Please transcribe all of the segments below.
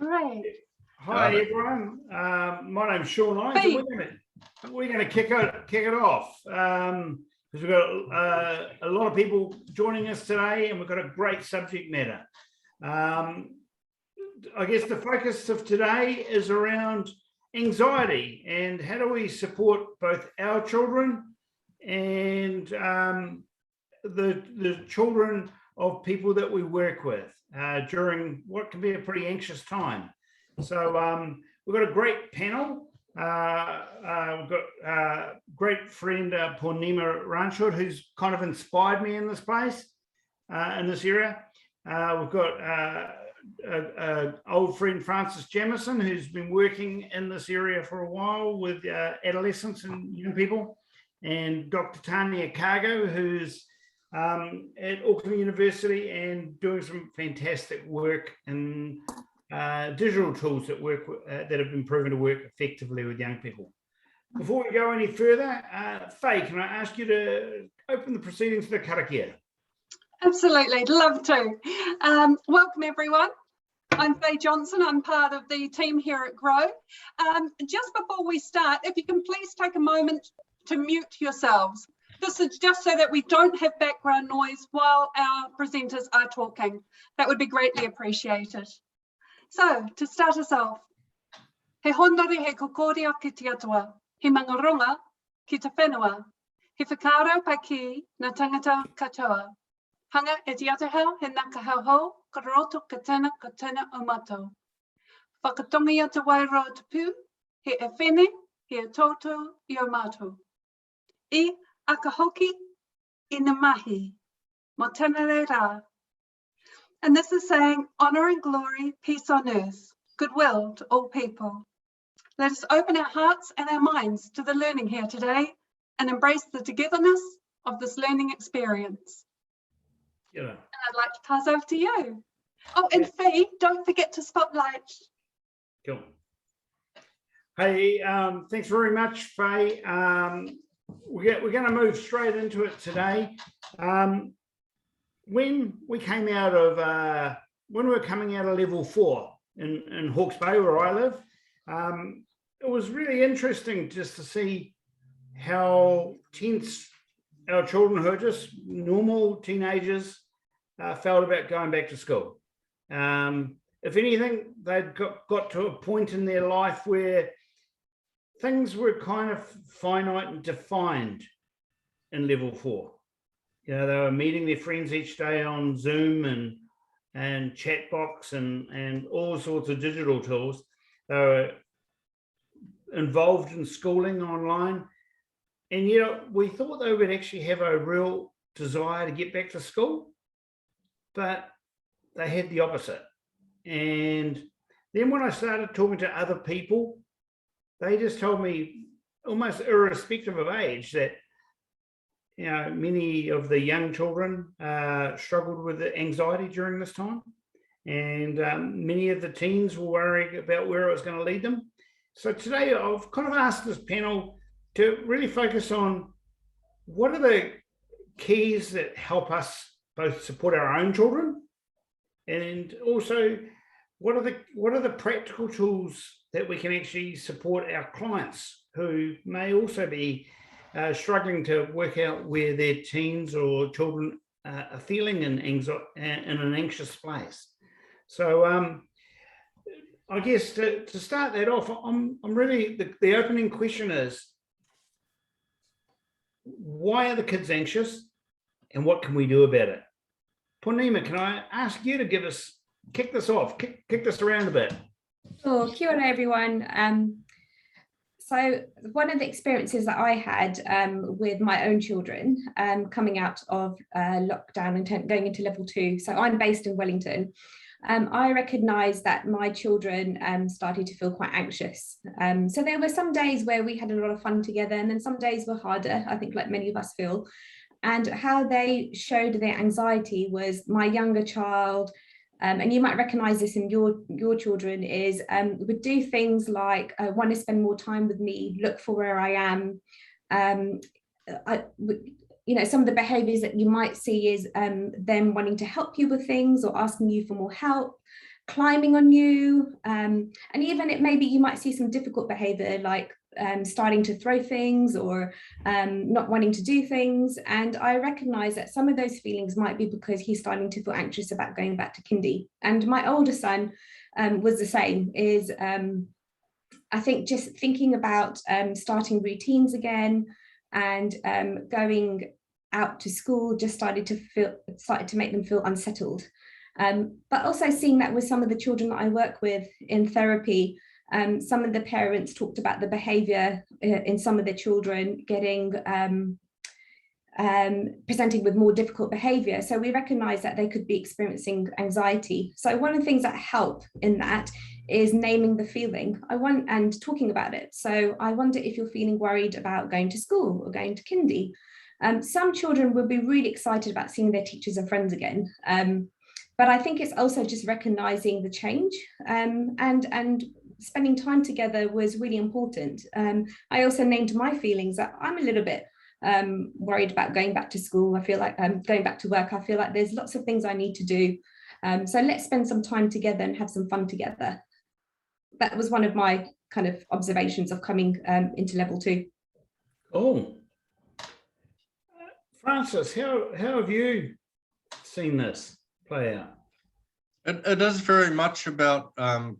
Great. Hi everyone. My name's Sean Lyons, and we're going to kick it off because we've got a lot of people joining us today, and we've got a great subject matter. I guess the focus of today is around anxiety and how do we support both our children and the children of people that we work with during what can be a pretty anxious time. So we've got a great panel. We've got great friend Purnima Ranchod, who's kind of inspired me in this place, in this area. We've got old friend Francis Jamison, who's been working in this area for a while with adolescents and young people, and Dr. Tania Cargo, who's at Auckland University and doing some fantastic work in digital tools that work that have been proven to work effectively with young people. Before we go any further, Faye, can I ask you to open the proceedings for the karakia? Absolutely, love to. Welcome everyone. I'm Faye Johnson. I'm part of the team here at Grow. Just before we start, if you can please take a moment to mute yourselves. This is just so that we don't have background noise while our presenters are talking. That would be greatly appreciated. So, to start us off, he honori he kokoria ki te atua, he mangaronga ki te whenua, he whakaro pa ki na tangata katoa. Hanga e te atahau he naka hauhau, ka roto ka tana o matou. Whakatongi ata wairo te pū, he e whene, he e toto I o matou. I aka hoki I na mahi, mo tana re rā. And this is saying, honour and glory, peace on earth, goodwill to all people. Let us open our hearts and our minds to the learning here today and embrace the togetherness of this learning experience. Yeah. And I'd like to pass over to you. Oh, and Faye, don't forget to spotlight. Cool. Hey, thanks very much, Faye. We're going to move straight into it today. When we came out of, when we were coming out of level 4 in Hawke's Bay, where I live, it was really interesting just to see how tense our children, who are just normal teenagers, felt about going back to school. If anything, they'd got to a point in their life where things were kind of finite and defined in level 4. You know, they were meeting their friends each day on Zoom and chat box and all sorts of digital tools. They were involved in schooling online. And, you know, we thought they would actually have a real desire to get back to school, but they had the opposite. And then when I started talking to other people, they just told me, almost irrespective of age, that you know, many of the young children struggled with anxiety during this time, and many of the teens were worried about where it was going to lead them. So today I've kind of asked this panel to really focus on what are the keys that help us both support our own children, and also what are the practical tools that we can actually support our clients who may also be struggling to work out where their teens or children are feeling in an anxious place. So I guess to start that off, I'm really, the opening question is, why are the kids anxious and what can we do about it? Purnima, can I ask you to kick this off, kick this around a bit? Sure, kia ora everyone. So one of the experiences that I had with my own children coming out of lockdown and going into level 2, so I'm based in Wellington, I recognised that my children started to feel quite anxious. So there were some days where we had a lot of fun together, and then some days were harder, I think, like many of us feel. And how they showed their anxiety was my younger child, and you might recognise this in your children, is would do things like want to spend more time with me, look for where I am. You know, some of the behaviours that you might see is them wanting to help you with things or asking you for more help. climbing on you, and even maybe you might see some difficult behavior like starting to throw things or not wanting to do things. And I recognize that some of those feelings might be because he's starting to feel anxious about going back to kindy. And my older son was the same, is I think just thinking about starting routines again and going out to school just started to make them feel unsettled. But also seeing that with some of the children that I work with in therapy, some of the parents talked about the behaviour in some of the children getting presenting with more difficult behaviour. So we recognise that they could be experiencing anxiety. So one of the things that help in that is naming the feeling and talking about it. So I wonder if you're feeling worried about going to school or going to kindy. Some children will be really excited about seeing their teachers and friends again. But I think it's also just recognising the change and spending time together was really important. I also named my feelings that I'm a little bit worried about going back to school. I feel like going back to work. I feel like there's lots of things I need to do. So let's spend some time together and have some fun together. That was one of my kind of observations of coming into level 2. Oh, Francis, how have you seen this play out? It is very much about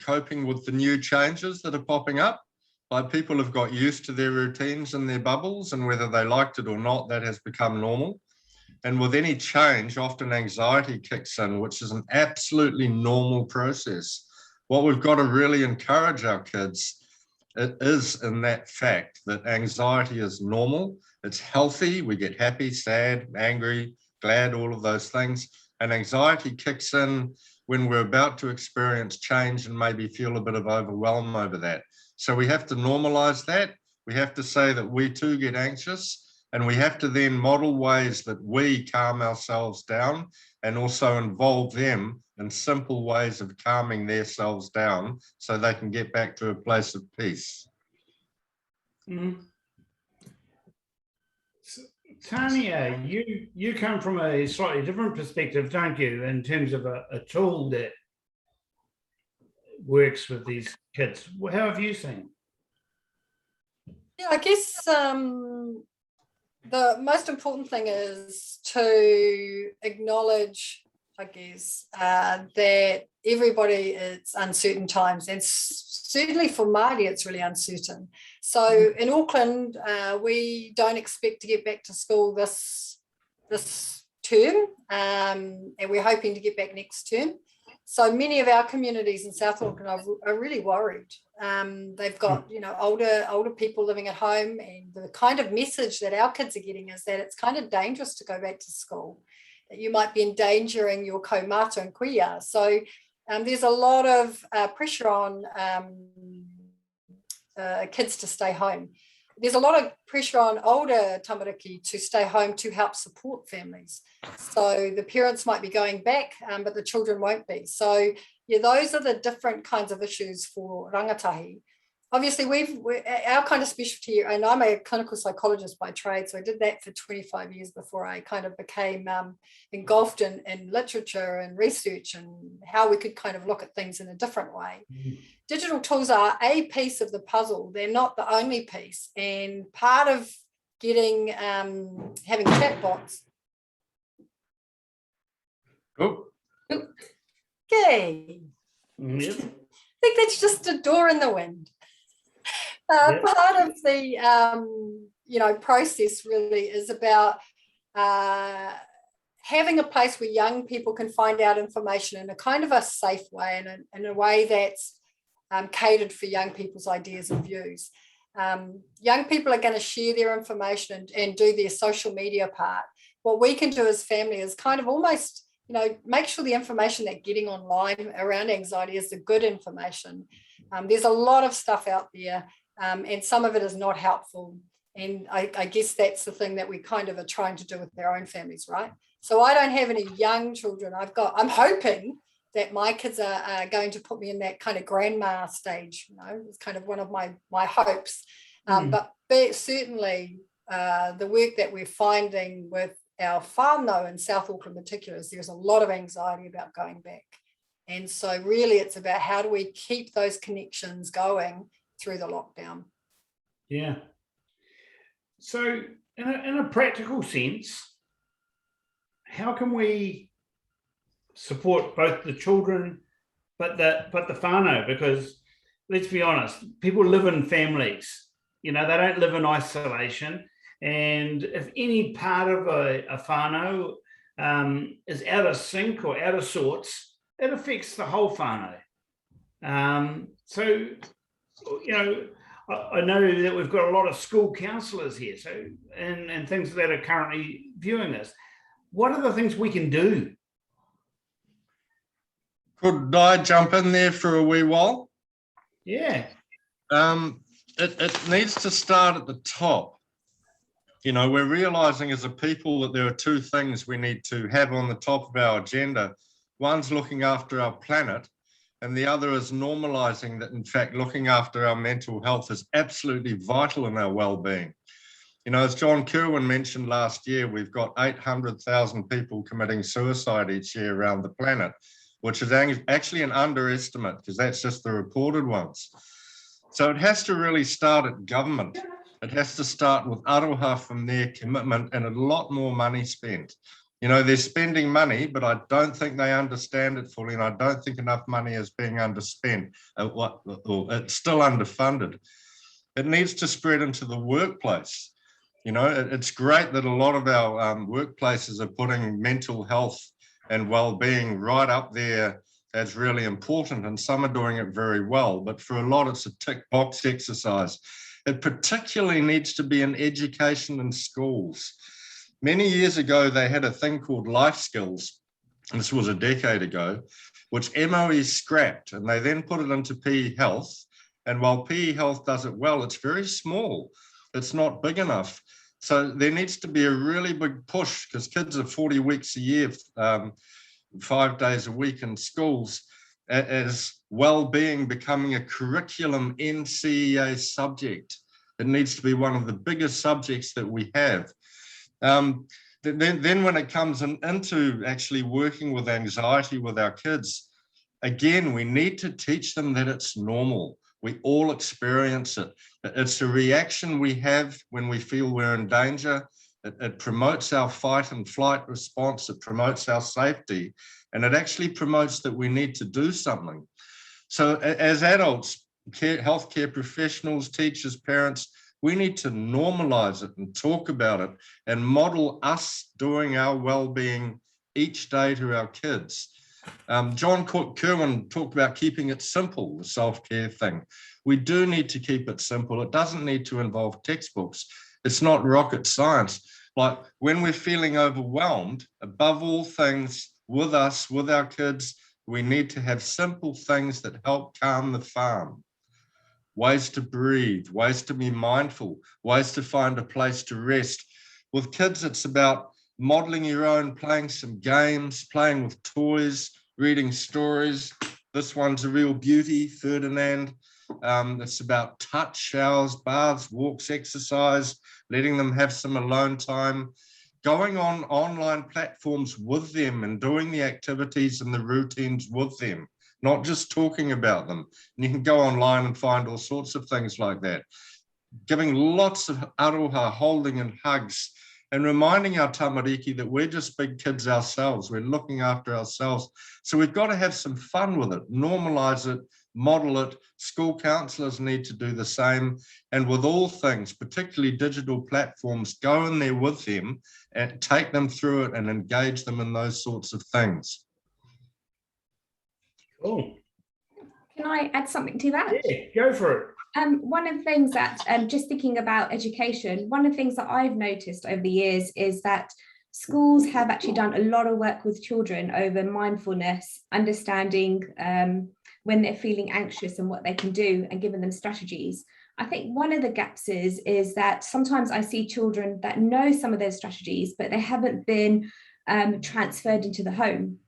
coping with the new changes that are popping up. Like, people have got used to their routines and their bubbles, and whether they liked it or not, that has become normal. And with any change, often anxiety kicks in, which is an absolutely normal process. What we've got to really encourage our kids, it is in that fact that anxiety is normal, it's healthy, we get happy, sad, angry, glad, all of those things. And anxiety kicks in when we're about to experience change and maybe feel a bit of overwhelm over that. So we have to normalize that. We have to say that we too get anxious, and we have to then model ways that we calm ourselves down and also involve them in simple ways of calming themselves down so they can get back to a place of peace. Mm. Tanya, you come from a slightly different perspective, don't you, in terms of a tool that works with these kids. How have you seen? Yeah, I guess the most important thing is to acknowledge, I guess, that everybody, it's uncertain times, and certainly for Māori it's really uncertain. So in Auckland, we don't expect to get back to school this term, and we're hoping to get back next term. So many of our communities in South Auckland are really worried. They've got, older people living at home, and the kind of message that our kids are getting is that it's kind of dangerous to go back to school, that you might be endangering your kaumata and kuia. So there's a lot of pressure on kids to stay home. There's a lot of pressure on older tamariki to stay home to help support families. So the parents might be going back, but the children won't be. So yeah, those are the different kinds of issues for rangatahi. Obviously, our kind of specialty, and I'm a clinical psychologist by trade, so I did that for 25 years before I kind of became engulfed in literature and research and how we could kind of look at things in a different way. Digital tools are a piece of the puzzle. They're not the only piece. And part of getting, having chatbots. Oh. Okay. Yep. I think that's just a door in the wind. Yep. Part of the, process really is about having a place where young people can find out information in a kind of a safe way and in a way that's catered for young people's ideas and views. Young people are going to share their information and do their social media part. What we can do as family is kind of almost, make sure the information they're getting online around anxiety is the good information. There's a lot of stuff out there, and some of it is not helpful. And I guess that's the thing that we kind of are trying to do with our own families, right? So I don't have any young children. I'm hoping that my kids are going to put me in that kind of grandma stage. It's kind of one of my hopes. But certainly the work that we're finding with our whānau in South Auckland in particular is there's a lot of anxiety about going back. And so really it's about how do we keep those connections going through the lockdown. Yeah. So in a practical sense, how can we support both the children but the whānau? Because let's be honest, people live in families, they don't live in isolation. And if any part of a whānau is out of sync or out of sorts, it affects the whole whānau. So, I know that we've got a lot of school counsellors here, and things that are currently viewing this. What are the things we can do? Could I jump in there for a wee while? Yeah. It needs to start at the top. We're realising as a people that there are two things we need to have on the top of our agenda. One's looking after our planet, and the other is normalising that, in fact, looking after our mental health is absolutely vital in our well-being. As John Kerwin mentioned last year, we've got 800,000 people committing suicide each year around the planet, which is actually an underestimate because that's just the reported ones. So it has to really start at government. It has to start with aroha from their commitment and a lot more money spent. They're spending money, but I don't think they understand it fully, and I don't think enough money is being underspent. It's still underfunded. It needs to spread into the workplace. It's great that a lot of our workplaces are putting mental health and well-being right up there as really important, and some are doing it very well, but for a lot it's a tick box exercise. It particularly needs to be in education in schools. Many years ago, they had a thing called life skills. This was a decade ago, which MOE scrapped, and they then put it into PE health. And while PE health does it well, it's very small. It's not big enough. So there needs to be a really big push, because kids are 40 weeks a year, 5 days a week in schools, as well-being becoming a curriculum NCEA subject. It needs to be one of the biggest subjects that we have. Then when it comes into actually working with anxiety with our kids, again, we need to teach them that it's normal. We all experience it. It's a reaction we have when we feel we're in danger. It promotes our fight and flight response. It promotes our safety. And it actually promotes that we need to do something. So as adults, healthcare professionals, teachers, parents, we need to normalize it and talk about it and model us doing our well-being each day to our kids. John Kerwin talked about keeping it simple, the self-care thing. We do need to keep it simple. It doesn't need to involve textbooks. It's not rocket science. Like when we're feeling overwhelmed, above all things, with us, with our kids, we need to have simple things that help calm the farm. Ways to breathe, ways to be mindful, ways to find a place to rest. With kids, it's about modeling your own, playing some games, playing with toys, reading stories. This one's a real beauty, Ferdinand. It's about touch, showers, baths, walks, exercise, letting them have some alone time, going on online platforms with them and doing the activities and the routines with them, not just talking about them. And you can go online and find all sorts of things like that. Giving lots of aroha, holding and hugs, and reminding our tamariki that we're just big kids ourselves. We're looking after ourselves. So we've got to have some fun with it, normalize it, model it. School counsellors need to do the same. And with all things, particularly digital platforms, go in there with them and take them through it and engage them in those sorts of things. Cool. Can I add something to that? Yeah, go for it. One of the things that, just thinking about education, one of the things that I've noticed over the years is that schools have actually done a lot of work with children over mindfulness, understanding when they're feeling anxious and what they can do, and giving them strategies. I think one of the gaps is that sometimes I see children that know some of those strategies, but they haven't been transferred into the home.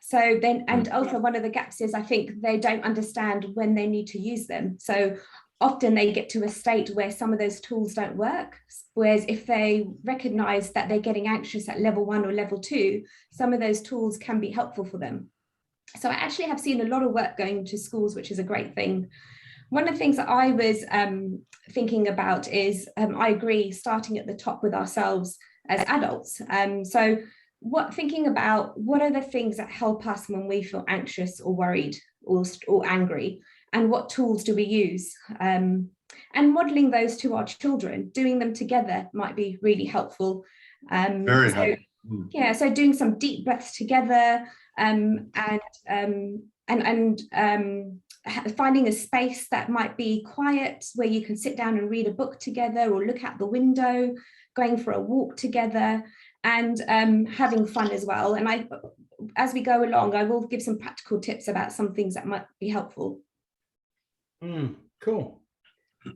So then, and also one of the gaps is I think they don't understand when they need to use them. So often they get to a state where some of those tools don't work. Whereas if they recognize that they're getting anxious at level 1 or level 2, some of those tools can be helpful for them. So I actually have seen a lot of work going to schools, which is a great thing. One of the things that I was thinking about is, I agree, starting at the top with ourselves as adults. So thinking about what are the things that help us when we feel anxious or worried or angry, and what tools do we use? And modeling those to our children, doing them together might be really helpful. Very helpful. Yeah, so doing some deep breaths together, and finding a space that might be quiet where you can sit down and read a book together or look out the window, going for a walk together, and having fun as well. And as we go along, I will give some practical tips about some things that might be helpful. Cool.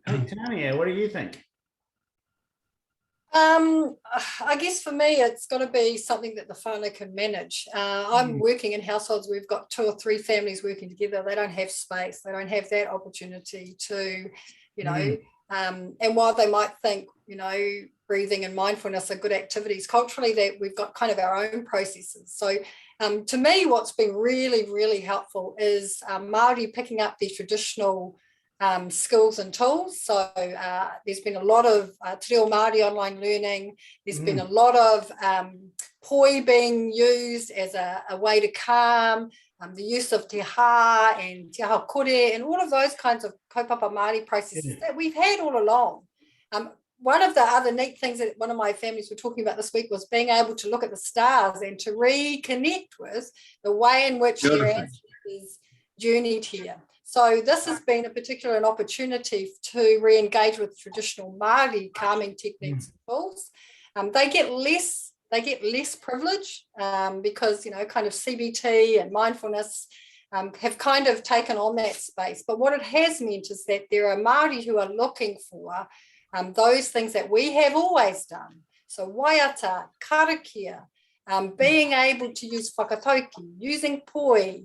Hey, Tania, what do you think? I guess for me, it's got to be something that the whānau can manage. I'm working in households where we've got 2 or 3 families working together. They don't have space. They don't have that opportunity to, and while they might think, breathing and mindfulness are good activities, culturally that we've got kind of our own processes. So to me, what's been really, really helpful is Māori picking up their traditional skills and tools. So there's been a lot of Te Reo Māori online learning. There's been a lot of poi being used as a way to calm, the use of te hā and te aha kore and all of those kinds of kaupapa Māori processes that we've had all along. One of the other neat things that one of my families were talking about this week was being able to look at the stars and to reconnect with the way in which their ancestors journeyed here. So this has been a particular an opportunity to re-engage with traditional Māori calming techniques and tools. They get less privilege because kind of CBT and mindfulness have kind of taken on that space. But what it has meant is that there are Māori who are looking for those things that we have always done. So waiata, karakia, being able to use whakatauki, using poi,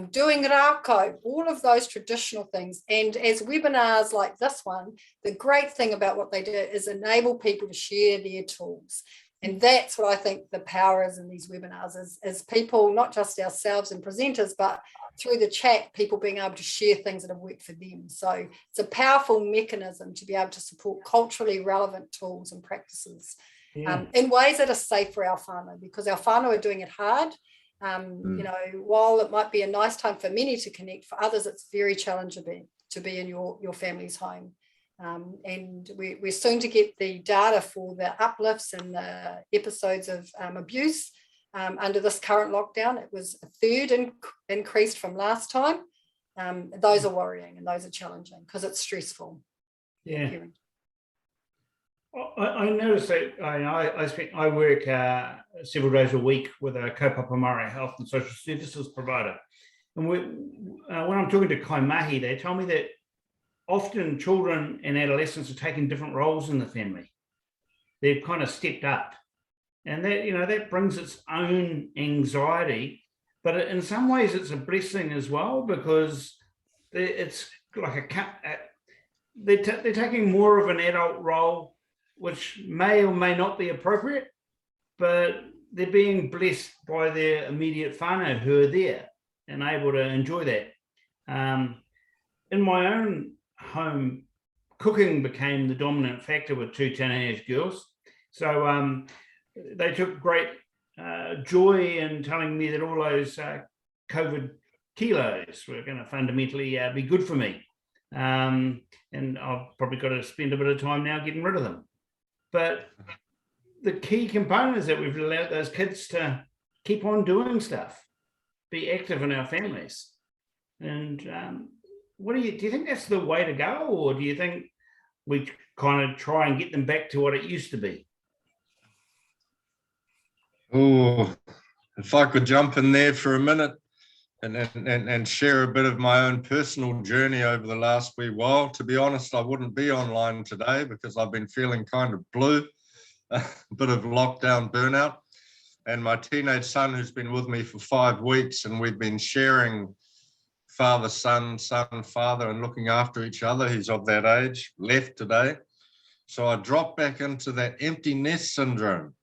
doing rākau, all of those traditional things. And as webinars like this one, the great thing about what they do is enable people to share their tools. And that's what I think the power is in these webinars, is people, not just ourselves and presenters, but through the chat, people being able to share things that have worked for them. So it's a powerful mechanism to be able to support culturally relevant tools and practices in ways that are safe for our whānau, because our whānau are doing it hard. While it might be a nice time for many to connect, for others it's very challenging to be in your family's home. And we're soon to get the data for the uplifts and the episodes of abuse under this current lockdown. It was a third increased from last time. Those are worrying and those are challenging because it's stressful. Yeah. I noticed that I work several days a week with a kaupapa Māori health and social services provider. And when I'm talking to kaimahi, they tell me that often children and adolescents are taking different roles in the family. They've kind of stepped up. And that, that brings its own anxiety. But in some ways, it's a blessing as well, because it's like they're taking more of an adult role, which may or may not be appropriate, but they're being blessed by their immediate whānau who are there and able to enjoy that. In my own home, cooking became the dominant factor with 2 teenage girls. So they took great joy in telling me that all those COVID kilos were going to fundamentally be good for me. And I've probably got to spend a bit of time now getting rid of them. But the key component is that we've allowed those kids to keep on doing stuff, be active in our families. And do you think that's the way to go, or do you think we kind of try and get them back to what it used to be? Oh, if I could jump in there for a minute and share a bit of my own personal journey over the last wee while. To be honest, I wouldn't be online today because I've been feeling kind of blue, a bit of lockdown burnout. And my teenage son, who's been with me for 5 weeks, and we've been sharing father, son, father, and looking after each other. He's of that age, left today. So I dropped back into that empty nest syndrome.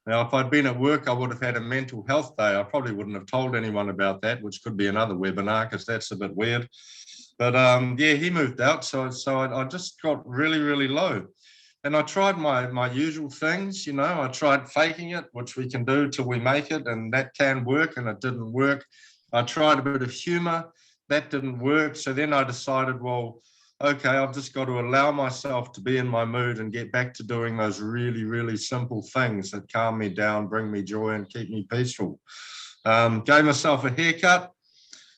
Now, if I'd been at work, I would have had a mental health day. I probably wouldn't have told anyone about that, which could be another webinar because that's a bit weird. But yeah, he moved out. So I just got really, really low. And I tried my usual things, you know, I tried faking it, which we can do till we make it, and that can work, and it didn't work. I tried a bit of humor, that didn't work. So then I decided, well, okay, I've just got to allow myself to be in my mood and get back to doing those really, really simple things that calm me down, bring me joy, and keep me peaceful. Gave myself a haircut.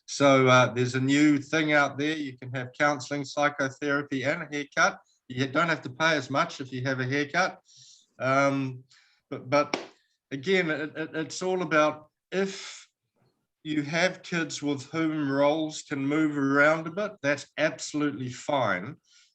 So there's a new thing out there. You can have counseling, psychotherapy, and a haircut. You don't have to pay as much if you have a haircut. But again, it's all about if you have kids with whom roles can move around a bit, that's absolutely fine.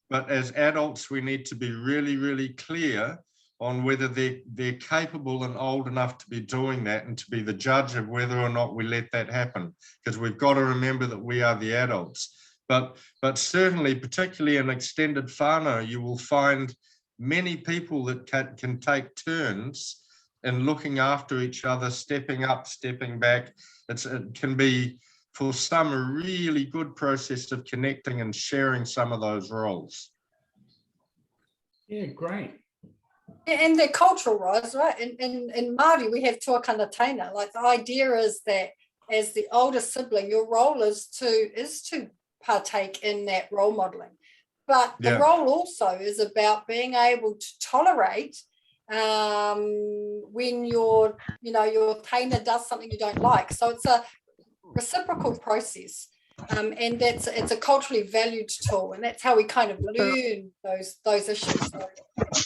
But as adults, we need to be really, really clear on whether they're capable and old enough to be doing that and to be the judge of whether or not we let that happen. Because we've got to remember that we are the adults. But certainly, particularly in extended whānau, you will find many people that can take turns in looking after each other, stepping up, stepping back. It can be, for some, a really good process of connecting and sharing some of those roles. Yeah, great. And they're cultural roles, right? In Māori, we have tuakana teina. Like, the idea is that as the older sibling, your role is to partake in that role modeling. But the role also is about being able to tolerate when your teina does something you don't like. So it's a reciprocal process, and it's a culturally valued tool, and that's how we kind of learn those issues. So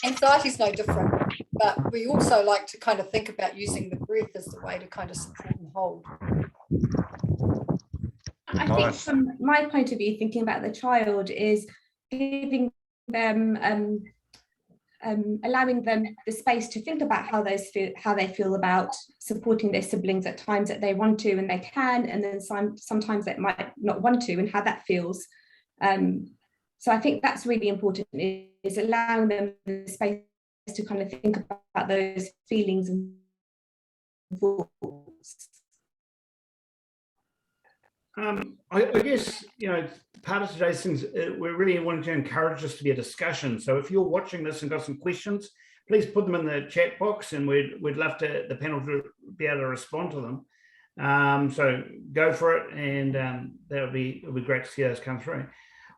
anxiety is no different, but we also like to kind of think about using the breath as the way to kind of support and hold. I think from my point of view, thinking about the child is giving them allowing them the space to think about how they feel about supporting their siblings at times that they want to and they can, and then sometimes they might not want to, and how that feels. So I think that's really important, is allowing them the space to kind of think about those feelings and thoughts. I guess, part of today's things, we're really wanting to encourage this to be a discussion. So if you're watching this and got some questions, please put them in the chat box, and we'd love the panel to be able to respond to them. So go for it, and it'll be great to see those come through.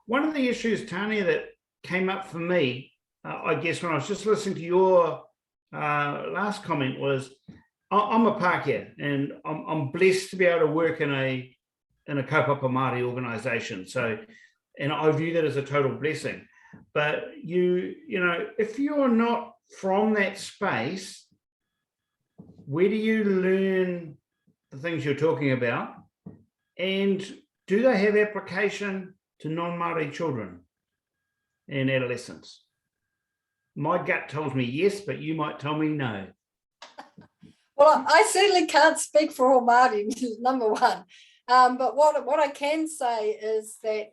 One of the issues, Tania, that came up for me, I guess, when I was just listening to your last comment was, I'm a Pākehā, and I'm blessed to be able to work in a kaupapa Māori organisation. So, and I view that as a total blessing. But if you're not from that space, where do you learn the things you're talking about? And do they have application to non-Māori children and adolescents? My gut tells me yes, but you might tell me no. Well, I certainly can't speak for all Māori, number one. But what I can say is that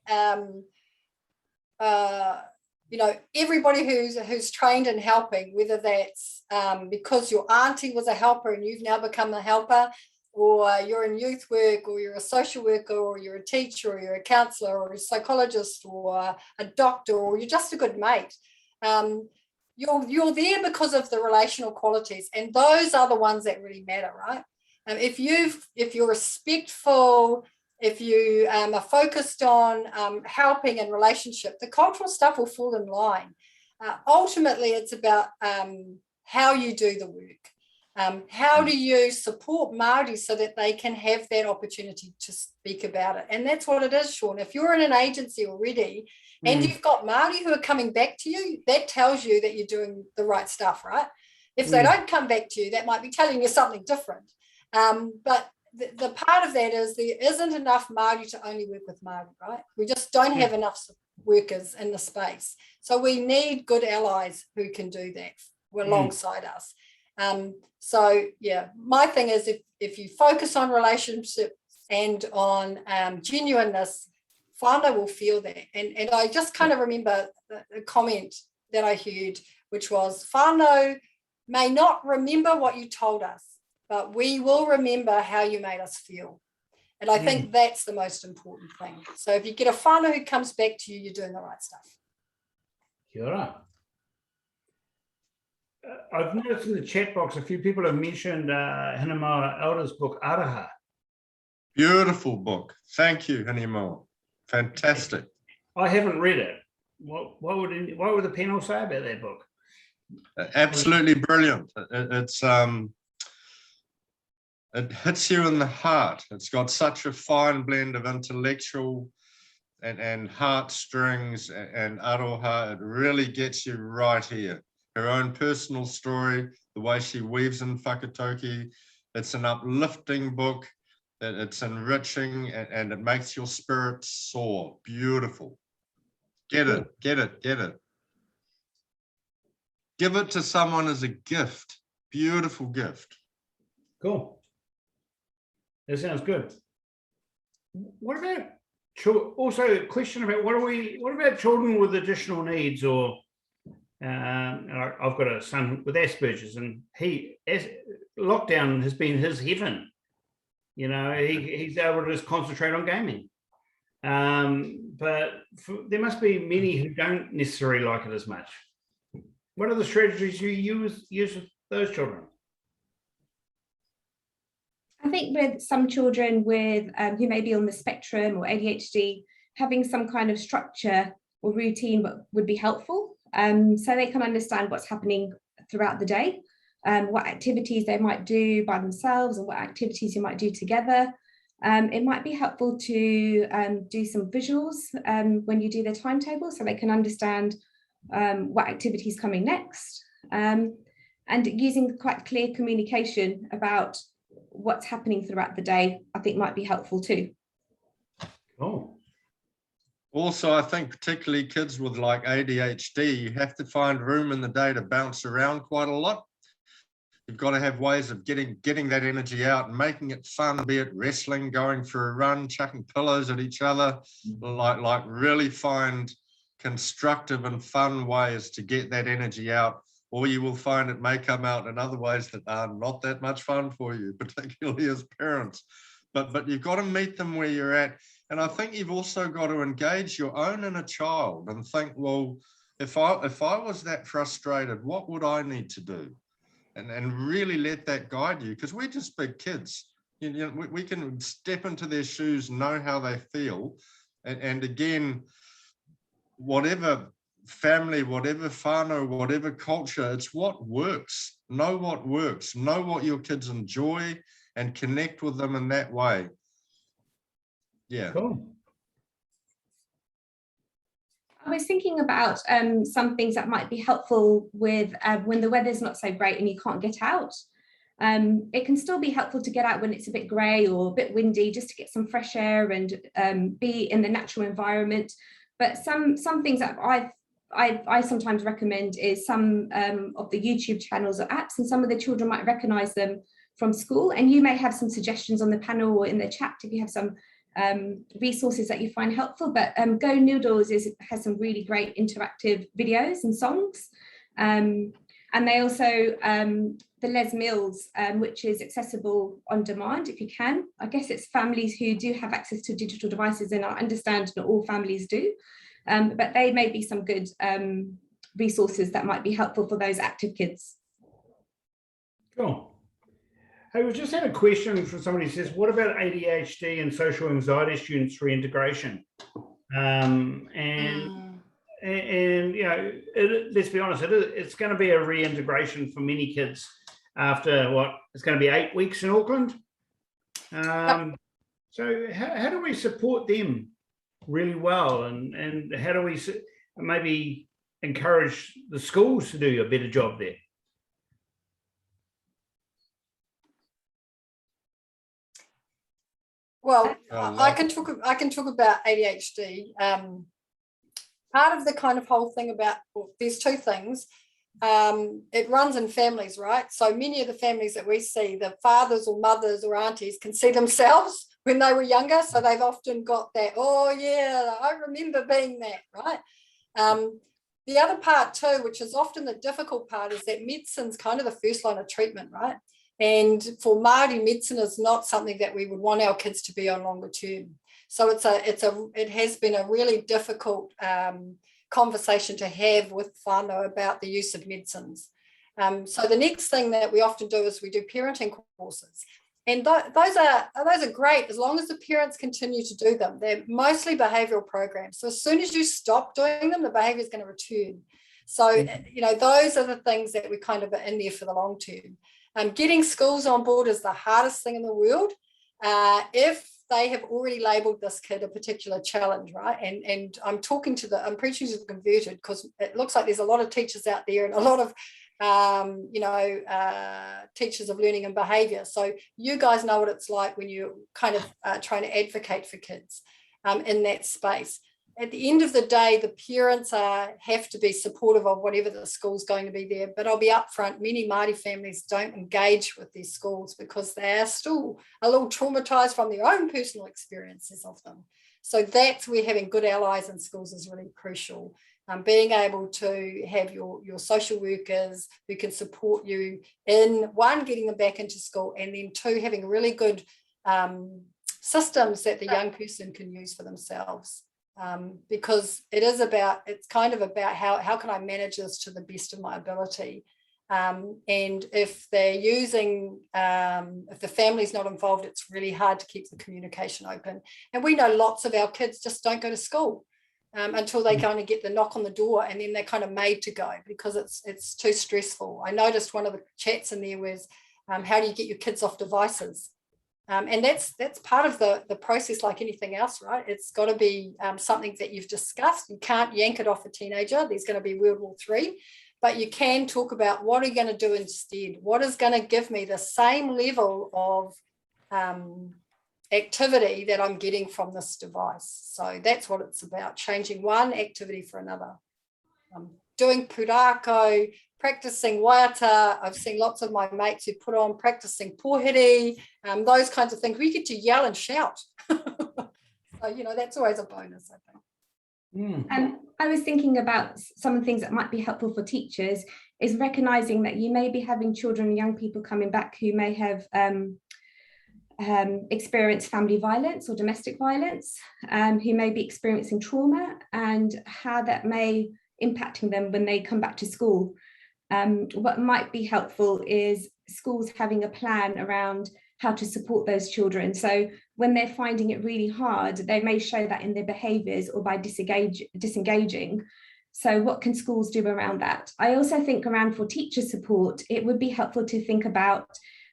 everybody who's trained in helping, whether that's because your auntie was a helper and you've now become a helper, or you're in youth work, or you're a social worker, or you're a teacher, or you're a counsellor, or a psychologist, or a doctor, or you're just a good mate. You're there because of the relational qualities, and those are the ones that really matter, right? If you're respectful, if you are focused on helping and relationship, the cultural stuff will fall in line. Ultimately, it's about how you do the work. How do you support Māori so that they can have that opportunity to speak about it? And that's what it is, Sean. If you're in an agency already and you've got Māori who are coming back to you, that tells you that you're doing the right stuff, right? If they don't come back to you, that might be telling you something different. But the part of that is there isn't enough Māori to only work with Māori, right? We just don't have enough workers in the space. So we need good allies who can do that alongside us. So, yeah, my thing is if you focus on relationships and on genuineness, whānau will feel that. And I just kind of remember a comment that I heard, which was whānau may not remember what you told us, but we will remember how you made us feel. And I think that's the most important thing. So if you get a whānau who comes back to you, you're doing the right stuff. Kia ora. I've noticed in the chat box, a few people have mentioned Hinamawa Elder's book, Araha. Beautiful book. Thank you, Hinamawa. Fantastic. I haven't read it. What would the panel say about that book? Absolutely brilliant. It hits you in the heart. It's got such a fine blend of intellectual and heartstrings and aroha. It really gets you right here. Her own personal story, the way she weaves in whakatoki. It's an uplifting book. It's enriching and it makes your spirit soar. Beautiful. Get it, get it, get it. Give it to someone as a gift. Beautiful gift. Cool. That sounds good. What about also a question about what about children with additional needs? Or I've got a son with Asperger's, and lockdown has been his heaven. You know, he's able to just concentrate on gaming. But there must be many who don't necessarily like it as much. What are the strategies you use with those children? I think with some children with who may be on the spectrum or ADHD, having some kind of structure or routine would be helpful, so they can understand what's happening throughout the day, what activities they might do by themselves and what activities you might do together. It might be helpful to do some visuals when you do their timetable, so they can understand what activity is coming next, and using quite clear communication about what's happening throughout the day, I think might be helpful too. Oh. Also, I think particularly kids with like ADHD, you have to find room in the day to bounce around quite a lot. You've got to have ways of getting that energy out and making it fun, be it wrestling, going for a run, chucking pillows at each other, like really find constructive and fun ways to get that energy out, or you will find it may come out in other ways that are not that much fun for you, particularly as parents. But you've got to meet them where you're at. And I think you've also got to engage your own inner child and think, well, if I was that frustrated, what would I need to do? And really let that guide you, because we're just big kids. You know, we can step into their shoes, know how they feel. And again, whatever family, whatever whānau, whatever culture, it's what works. Know what works. Know what your kids enjoy and connect with them in that way. Yeah. Cool. I was thinking about some things that might be helpful with when the weather's not so great and you can't get out. It can still be helpful to get out when it's a bit grey or a bit windy, just to get some fresh air and be in the natural environment. But some things that I sometimes recommend is some of the YouTube channels or apps, and some of the children might recognise them from school. And you may have some suggestions on the panel or in the chat if you have some resources that you find helpful. But Go Noodles has some really great interactive videos and songs. And they also, the Les Mills, which is accessible on demand if you can. I guess it's families who do have access to digital devices, and I understand not all families do. But they may be some good resources that might be helpful for those active kids. Cool. Hey, we just had a question from somebody who says, what about ADHD and social anxiety students reintegration? And you know, let's be honest, it's going to be a reintegration for many kids after it's going to be 8 weeks in Auckland. So how do we support them really well, and how do we maybe encourage the schools to do a better job there? Well, I can talk about ADHD. Part of the kind of whole thing about, well, there's two things. It runs in families, right? So many of the families that we see, the fathers or mothers or aunties can see themselves when they were younger. So they've often got that, oh yeah, I remember being that, right? The other part too, which is often the difficult part, is that medicine's kind of the first line of treatment, right? And for Māori, medicine is not something that we would want our kids to be on longer term. So it has been a really difficult conversation to have with whānau about the use of medicines. So the next thing that we often do is we do parenting courses. And those are great as long as the parents continue to do them. They're mostly behavioural programs. So as soon as you stop doing them, the behaviour is going to return. So, you know, those are the things that we kind of are in there for the long term. Getting schools on board is the hardest thing in the world. If they have already labelled this kid a particular challenge, right? And I'm preaching to the converted, because it looks like there's a lot of teachers out there and a lot of teachers of learning and behaviour. So you guys know what it's like when you're kind of trying to advocate for kids in that space. At the end of the day, the parents have to be supportive of whatever the school's going to be there. But I'll be upfront, many Māori families don't engage with these schools because they are still a little traumatised from their own personal experiences of them. So that's where having good allies in schools is really crucial. Being able to have your social workers who can support you in, one, getting them back into school, and then two, having really good systems that the young person can use for themselves. Because it's kind of about how can I manage this to the best of my ability. And if they're using, if the family's not involved, it's really hard to keep the communication open. And we know lots of our kids just don't go to school until they kind of get the knock on the door, and then they're kind of made to go because it's too stressful. I noticed one of the chats in there was, how do you get your kids off devices? And that's part of the process, like anything else, right? It's got to be something that you've discussed. You can't yank it off a teenager. There's going to be World War III, but you can talk about what are you going to do instead? What is going to give me the same level of activity that I'm getting from this device? So that's what it's about, changing one activity for another. Doing pūrākau, practicing waiata. I've seen lots of my mates who put on practicing pōhiri, those kinds of things. We get to yell and shout. So, you know, that's always a bonus, I think. I was thinking about some of the things that might be helpful for teachers is recognising that you may be having children and young people coming back who may have experienced family violence or domestic violence, who may be experiencing trauma, and how that may impacting them when they come back to school. What might be helpful is schools having a plan around how to support those children. So when they're finding it really hard, they may show that in their behaviours or by disengaging. So what can schools do around that? I also think around for teacher support, it would be helpful to think about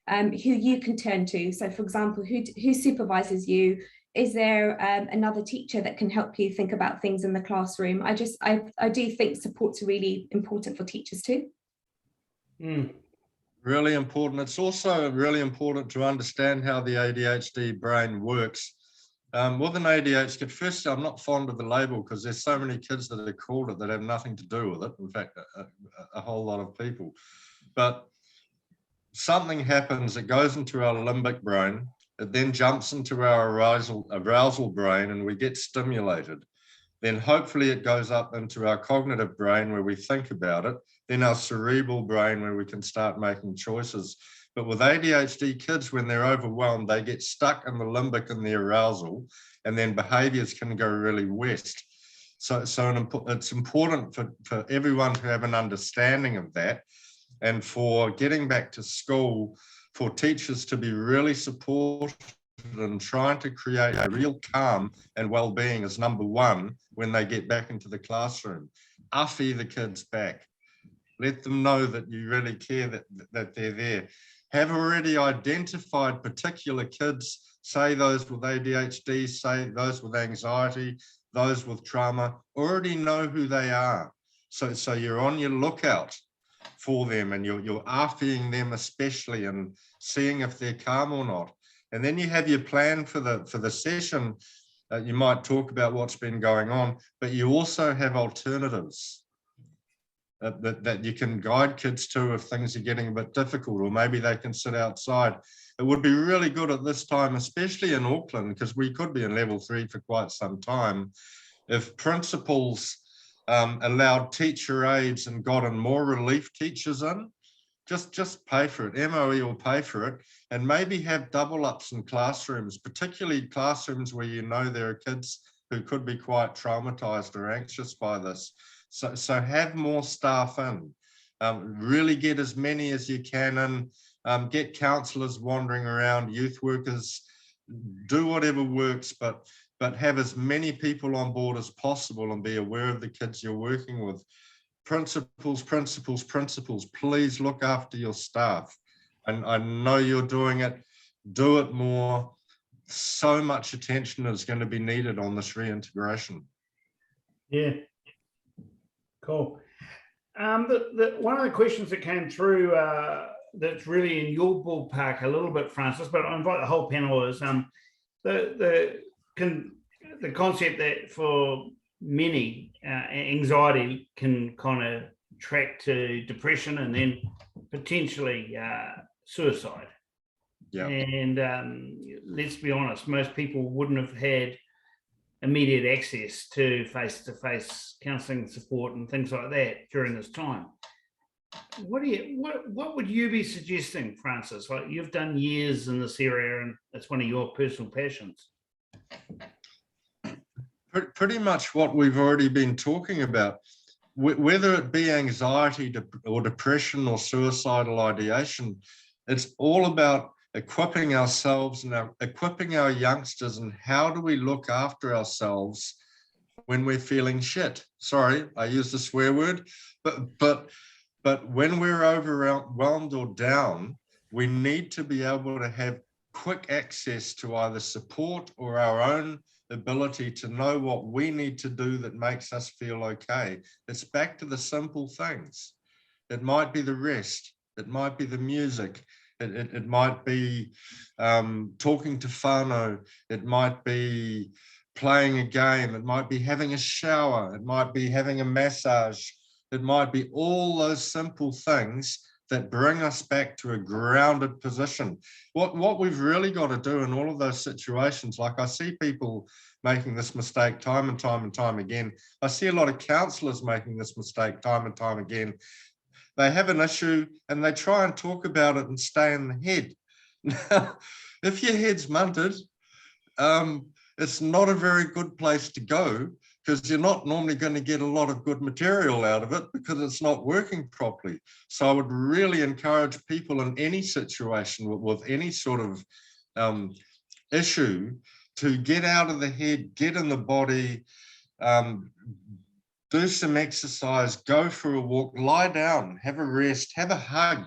who you can turn to. So for example, who supervises you? Is there another teacher that can help you think about things in the classroom? I do think support's really important for teachers too. Really important. It's also really important to understand how the ADHD brain works. With an ADHD, first, I'm not fond of the label because there's so many kids that are called it that have nothing to do with it. In fact, a whole lot of people. But something happens, it goes into our limbic brain, it then jumps into our arousal brain, and we get stimulated. Then hopefully it goes up into our cognitive brain where we think about it, then our cerebral brain where we can start making choices. But with ADHD kids, when they're overwhelmed, they get stuck in the limbic and the arousal, and then behaviors can go really west. So it's important for everyone to have an understanding of that, and for getting back to school, for teachers to be really supportive and trying to create a real calm and well-being is number one when they get back into the classroom. Awhi the kids back. Let them know that you really care, that they're there. Have already identified particular kids, say those with ADHD, say those with anxiety, those with trauma, already know who they are. So you're on your lookout for them, and you're aftering them especially, and seeing if they're calm or not. And then you have your plan for the session. You might talk about what's been going on, but you also have alternatives that you can guide kids to if things are getting a bit difficult, or maybe they can sit outside. It would be really good at this time, especially in Auckland, because we could be in level 3 for quite some time, if principals allowed teacher aides and gotten more relief teachers in, just pay for it. MOE will pay for it, and maybe have double ups in classrooms, particularly classrooms where you know there are kids who could be quite traumatized or anxious by this. So have more staff in, really get as many as you can in, get counsellors wandering around, youth workers, do whatever works, but have as many people on board as possible and be aware of the kids you're working with. Principals, please look after your staff. And I know you're doing it, do it more. So much attention is going to be needed on this reintegration. Yeah, cool. One of the questions that came through that's really in your ballpark a little bit, Francis, but I invite the whole panel, is the concept that for many, anxiety can kind of track to depression and then potentially suicide. Yeah. And let's be honest, most people wouldn't have had immediate access to face-to-face counselling support and things like that during this time. What would you be suggesting, Francis? Like, you've done years in this area and it's one of your personal passions. Pretty much what we've already been talking about, whether it be anxiety or depression or suicidal ideation, it's all about equipping ourselves and equipping our youngsters. And how do we look after ourselves when we're feeling shit? Sorry, I used a swear word, but when we're overwhelmed or down, we need to be able to have quick access to either support or our own ability to know what we need to do that makes us feel okay. It's back to the simple things. It might be the rest, it might be the music, it might be talking to whānau, it might be playing a game, it might be having a shower, it might be having a massage, it might be all those simple things that bring us back to a grounded position. What we've really got to do in all of those situations, like I see people making this mistake time and time again. I see a lot of counsellors making this mistake time and time again. They have an issue and they try and talk about it and stay in the head. Now, if your head's munted, it's not a very good place to go, because you're not normally going to get a lot of good material out of it because it's not working properly. So I would really encourage people in any situation with any sort of issue to get out of the head, get in the body, do some exercise, go for a walk, lie down, have a rest, have a hug,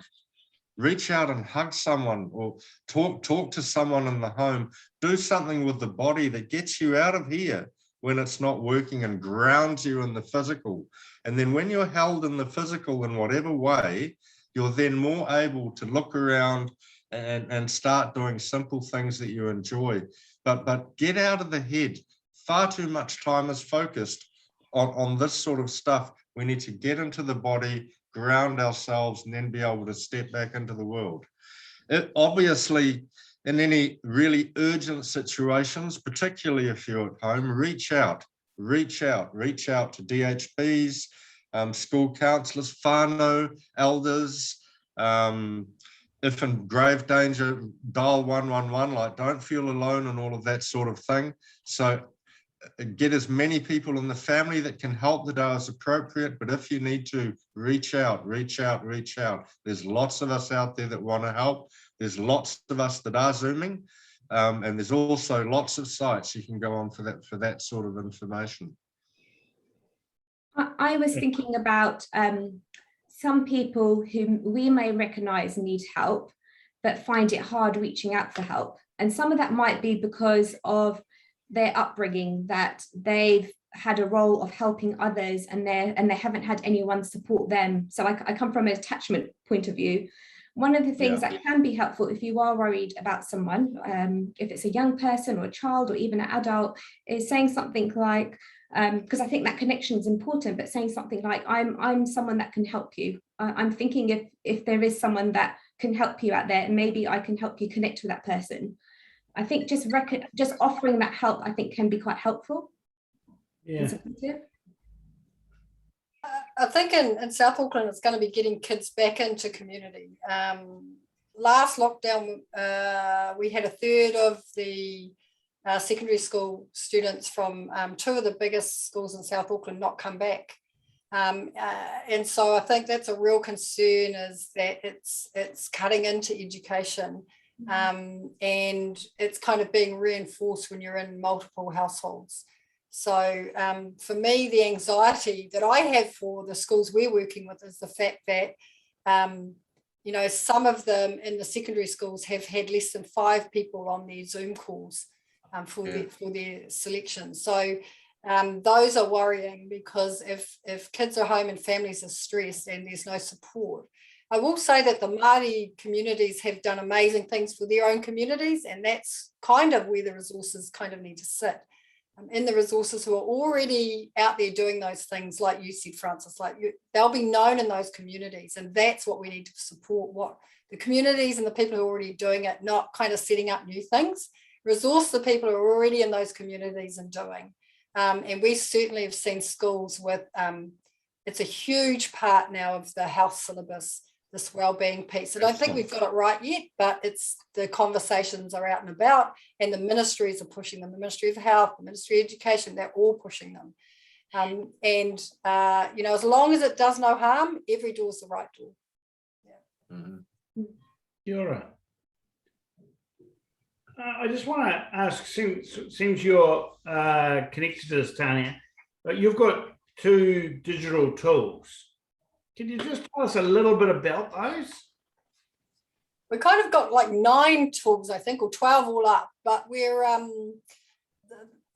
reach out and hug someone, or talk to someone in the home, do something with the body that gets you out of here when it's not working and grounds you in the physical. And then when you're held in the physical in whatever way, you're then more able to look around and start doing simple things that you enjoy. But get out of the head. Far too much time is focused on this sort of stuff. We need to get into the body, ground ourselves, and then be able to step back into the world. Obviously, in any really urgent situations, particularly if you're at home, reach out to DHBs, school counsellors, whānau, elders. If in grave danger, dial 111, like don't feel alone and all of that sort of thing. So get as many people in the family that can help that are as appropriate, but if you need to, reach out. There's lots of us out there that want to help. There's lots of us that are Zooming, and there's also lots of sites you can go on for that sort of information. I was thinking about some people who we may recognise need help, but find it hard reaching out for help. And some of that might be because of their upbringing, that they've had a role of helping others and they haven't had anyone support them. So I come from an attachment point of view. One of the things that can be helpful if you are worried about someone, if it's a young person or a child or even an adult, is saying something like, because I think that connection is important, but saying something like, I'm someone that can help you. I'm thinking if there is someone that can help you out there, and maybe I can help you connect with that person. I think just offering that help, I think, can be quite helpful. Yeah. I think in South Auckland, it's going to be getting kids back into community. Last lockdown, we had a third of the secondary school students from two of the biggest schools in South Auckland not come back. And so I think that's a real concern, is that it's cutting into education, and it's kind of being reinforced when you're in multiple households. So for me, the anxiety that I have for the schools we're working with is the fact that, you know, some of them in the secondary schools have had less than 5 people on their Zoom calls for their selection. So those are worrying, because if kids are home and families are stressed and there's no support. I will say that the Māori communities have done amazing things for their own communities, and that's kind of where the resources kind of need to sit. In the resources who are already out there doing those things, like you said, Francis, they'll be known in those communities, and that's what we need to support, what the communities and the people who are already doing it, not kind of setting up new things. Resource the people who are already in those communities and doing. And we certainly have seen schools with, it's a huge part now of the health syllabus, this wellbeing piece. I don't think we've got it right yet, but it's the conversations are out and about, and the ministries are pushing them. The Ministry of Health, the Ministry of Education, they're all pushing them. You know, as long as it does no harm, every door is the right door. Yeah. Mm-hmm. Kia ora. I just want to ask, seems you're connected to this, Tanya, but you've got 2 digital tools. Can you just tell us a little bit about those? We kind of got like 9 tools, I think, or 12 all up, but we're,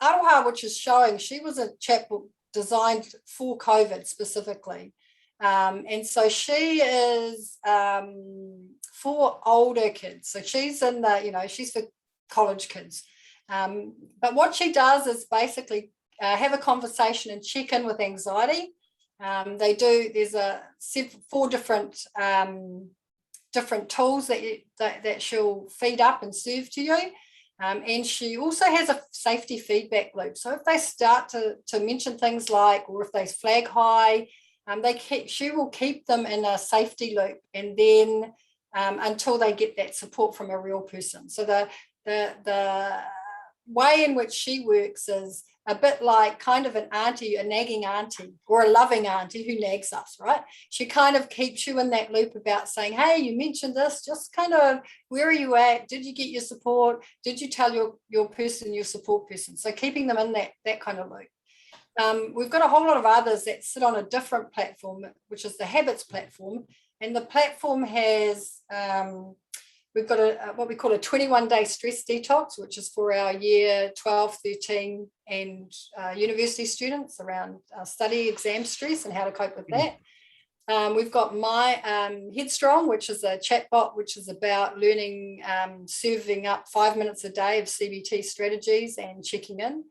Aroha, which is showing, she was a chapbook designed for COVID specifically. And so she is for older kids. So she's in the, you know, she's for college kids. But what she does is basically have a conversation and check in with anxiety. There's 4 different tools that she'll feed up and serve to you. And she also has a safety feedback loop. So if they start to mention things like, or if they flag high, she will keep them in a safety loop, and then until they get that support from a real person. So the way in which she works is a bit like kind of an auntie, a nagging auntie, or a loving auntie who nags us, right? She kind of keeps you in that loop about saying, hey, you mentioned this, just kind of, where are you at? Did you get your support? Did you tell your person, your support person? So keeping them in that kind of loop. We've got a whole lot of others that sit on a different platform, which is the Habits platform. And the platform has, we've got what we call a 21-day stress detox, which is for our year 12, 13 and university students around study exam stress and how to cope with that. We've got My Headstrong, which is a chatbot, which is about learning, serving up 5 minutes a day of CBT strategies and checking in.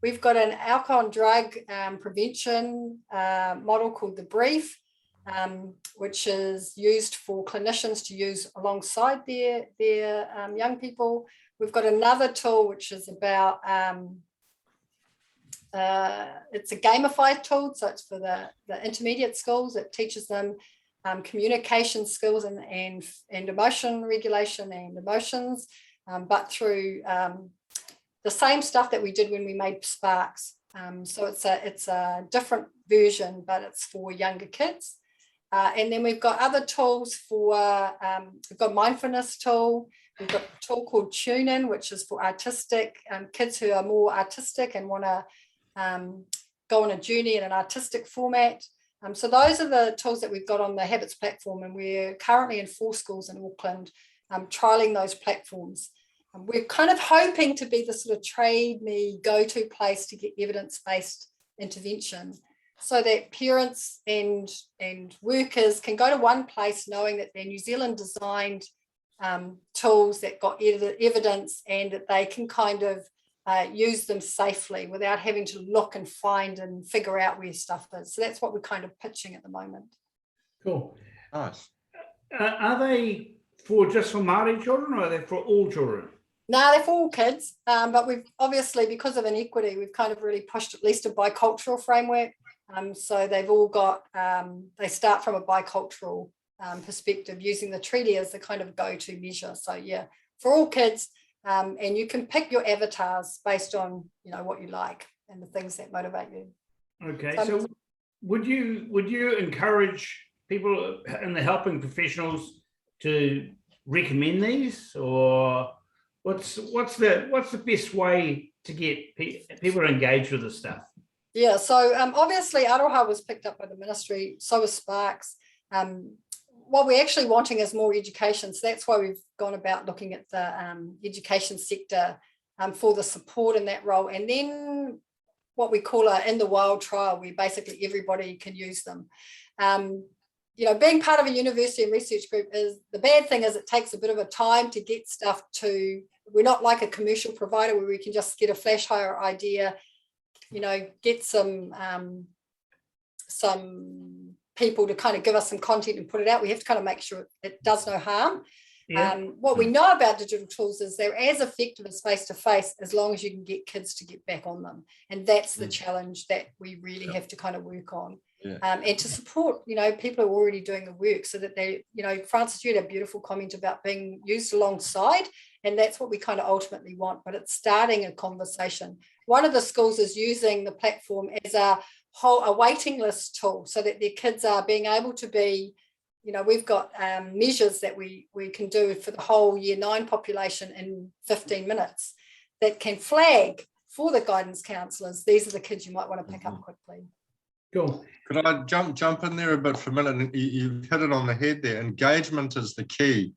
We've got an alcohol and drug prevention model called The Brief, which is used for clinicians to use alongside their young people. We've got another tool which is about, it's a gamified tool, so it's for the intermediate schools. It teaches them communication skills and emotion regulation and emotions, but through the same stuff that we did when we made Sparks. So it's a different version, but it's for younger kids. And then we've got other tools for, we've got mindfulness tool. We've got a tool called Tune In, which is for artistic kids who are more artistic and want to go on a journey in an artistic format. So those are the tools that we've got on the Habits platform, and we're currently in 4 schools in Auckland trialling those platforms. We're kind of hoping to be the sort of trade me go-to place to get evidence-based intervention, so that parents and workers can go to one place knowing that they're New Zealand designed tools that got evidence, and that they can kind of use them safely without having to look and find and figure out where stuff is. So that's what we're kind of pitching at the moment. Cool. Nice. Are they just for Māori children, or are they for all children? No, they're for all kids, but we've obviously, because of inequity, we've kind of really pushed at least a bicultural framework. So they've all got, they start from a bicultural perspective, using the treaty as the kind of go-to measure. So yeah, for all kids, and you can pick your avatars based on, you know, what you like and the things that motivate you. Okay, so would you encourage people in the helping professionals to recommend these, or what's the best way to get people to engage with this stuff? Yeah, so obviously Aroha was picked up by the ministry, so was Sparks. What we're actually wanting is more education, so that's why we've gone about looking at the education sector for the support in that role, and then what we call a in the wild trial, where basically everybody can use them. You know, being part of a university and research group, is the bad thing is it takes a bit of a time to get stuff to, we're not like a commercial provider where we can just get a flash hire idea, you know, get some people to kind of give us some content and put it out. We have to kind of make sure it does no harm. Yeah. What we know about digital tools is they're as effective as face-to-face as long as you can get kids to get back on them. And that's the challenge that we really have to kind of work on. Yeah. And to support, you know, people who are already doing the work, so that they, you know, Francis, you had a beautiful comment about being used alongside, and that's what we kind of ultimately want, but it's starting a conversation. One of the schools is using the platform as a waiting list tool, so that their kids are being able to be, you know, we've got measures that we can do for the whole year 9 population in 15 minutes that can flag for the guidance counsellors, these are the kids you might want to pick up quickly. Cool. Could I jump in there a bit for a minute? You hit it on the head there. Engagement is the key.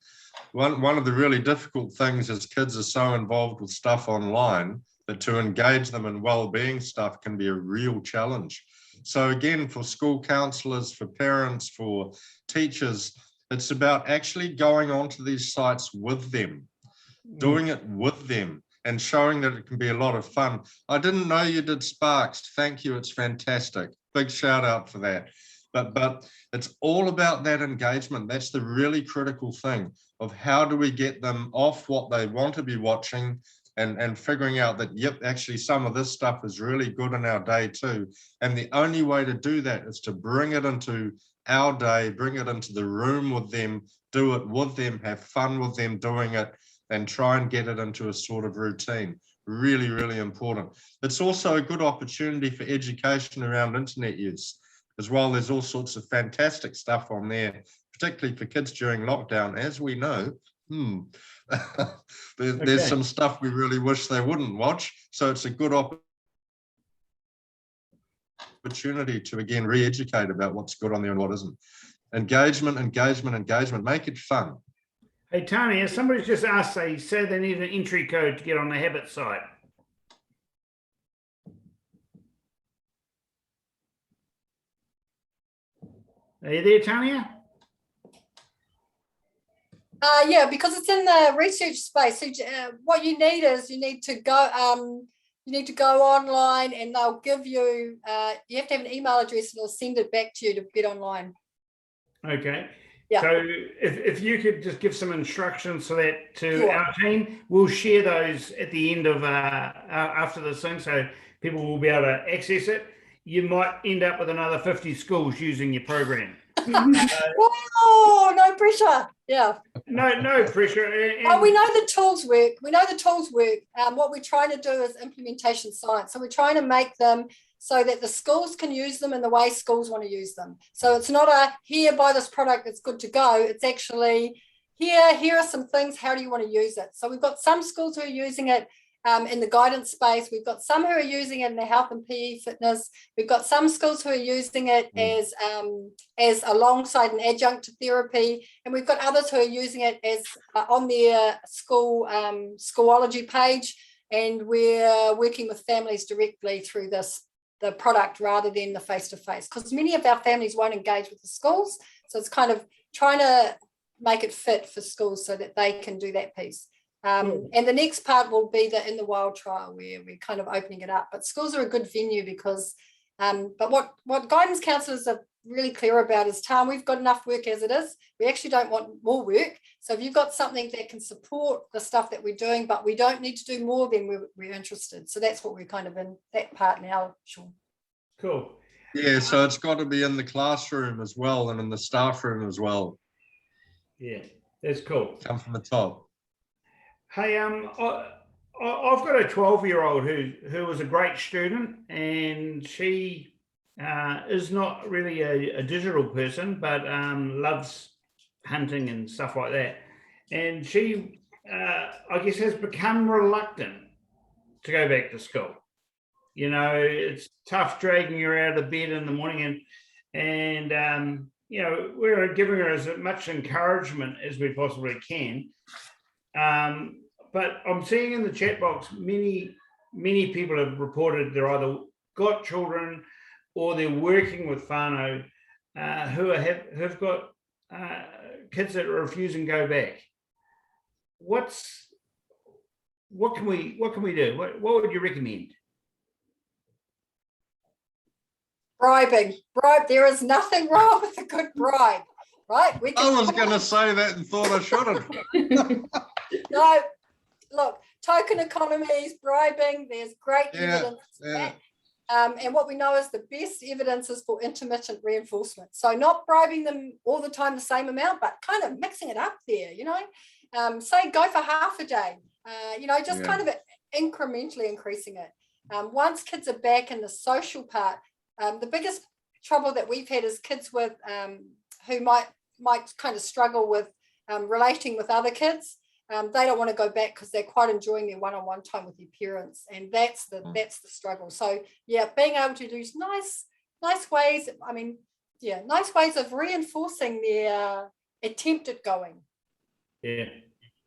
One of the really difficult things is kids are so involved with stuff online that to engage them in well-being stuff can be a real challenge. So again, for school counsellors, for parents, for teachers, it's about actually going onto these sites with them, doing it with them, and showing that it can be a lot of fun. I didn't know you did Sparks. Thank you. It's fantastic. Big shout out for that. But it's all about that engagement. That's the really critical thing of how do we get them off what they want to be watching and figuring out that, yep, actually some of this stuff is really good in our day too. And the only way to do that is to bring it into our day, bring it into the room with them, do it with them, have fun with them doing it, and try and get it into a sort of routine. Really, really important. It's also a good opportunity for education around internet use as well. There's all sorts of fantastic stuff on there, particularly for kids during lockdown, as we know. There's some stuff we really wish they wouldn't watch. So it's a good opportunity to, again, re-educate about what's good on there and what isn't. Engagement, engagement, engagement. Make it fun. Hey, Tanya, somebody's just asked, they said they need an entry code to get on the Habit site. Are you there, Tanya? Yeah, because it's in the research space. So what you need is you need to go online, and they'll give you. You have to have an email address, and they'll send it back to you to get online. Okay. Yeah. So if you could just give some instructions so that to Sure. our team, we'll share those at the end of after this thing, so people will be able to access it. You might end up with another 50 schools using your program. Whoa, no pressure. Yeah. No pressure. Oh, we know the tools work. What we're trying to do is implementation science. So we're trying to make them so that the schools can use them in the way schools want to use them. So it's not a here, buy this product, it's good to go. It's actually here are some things, how do you want to use it? So we've got some schools who are using it in the guidance space. We've got some who are using it in the health and PE fitness. We've got some schools who are using it as alongside an adjunct to therapy. And we've got others who are using it as on their Schoolology page. And we're working with families directly through the product rather than the face-to-face, because many of our families won't engage with the schools. So it's kind of trying to make it fit for schools so that they can do that piece. And the next part will be the in the wild trial, where we're kind of opening it up. But schools are a good venue because, but what guidance counsellors are really clear about is, Tom, we've got enough work as it is. We actually don't want more work. So if you've got something that can support the stuff that we're doing, but we don't need to do more, then we're interested. So that's what we're kind of in that part now, Sean. Cool. Yeah, so it's got to be in the classroom as well and in the staff room as well. Yeah, that's cool. Come from the top. Hey, I've got a 12-year-old who was a great student, and she is not really a digital person, but loves hunting and stuff like that. And she, I guess, has become reluctant to go back to school. You know, it's tough dragging her out of bed in the morning, and you know, we're giving her as much encouragement as we possibly can. But I'm seeing in the chat box many people have reported they're either got children or they're working with whānau who've got kids that are refusing to go back. What can we do? What would you recommend? Bribing. There is nothing wrong with a good bribe, right? I was going to say that and thought I shouldn't. No, look, token economies, bribing, there's great evidence for that. And what we know is the best evidence is for intermittent reinforcement. So not bribing them all the time the same amount, but kind of mixing it up there, you know. Say go for half a day, you know, just kind of incrementally increasing it. Once kids are back in the social part, the biggest trouble that we've had is kids with who might kind of struggle with relating with other kids. They don't want to go back because they're quite enjoying their one-on-one time with their parents, and that's the struggle. So yeah, being able to use nice ways. I mean, yeah, nice ways of reinforcing their attempt at going. Yeah,